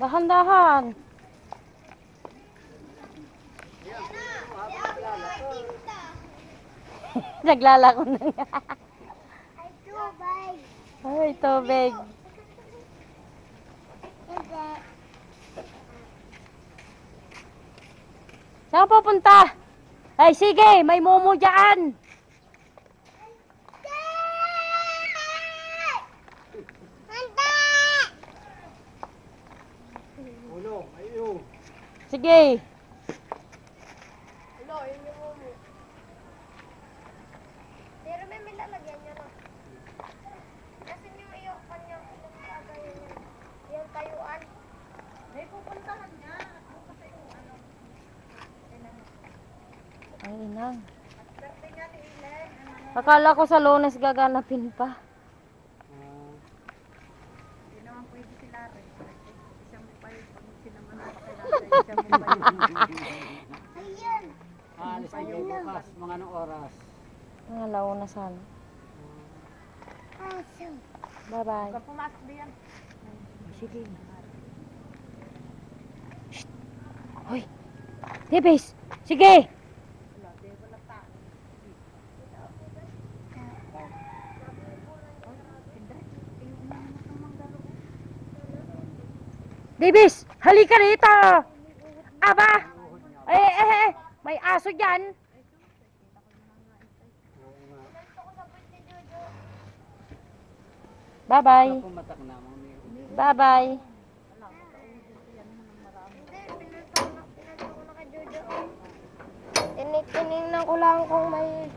Dahan-dahan. Naglalako na nga. Ay, tubig. Saan pupunta? Ay, sige, may mumu dyan. Sige. Hello, yun yung mumu. Pero may lalagyan niya na. Kasi yung iyong kanyang kagayin niya. Yung tayuan. May pupuntahan niya. Bukas sa yung ano. Ay, inang. Swerte niya ni Ilen. Akala ko sa Lunes gaganapin pa. Hindi naman pwede sila rin. Isang mupay. Sinaman na pakilala. Isang mupay. Ayun. Alis kayo bukas, mga anong oras? Ang alauna sana. Bye-bye. Huwag pumasok diyan. Sige. Shh. Hoy. Tibis. Sige. Davis, halika rito! Aba! May aso dyan! Bye-bye! Pumatak na, mami. Bye-bye! Tinignan ko lang kung may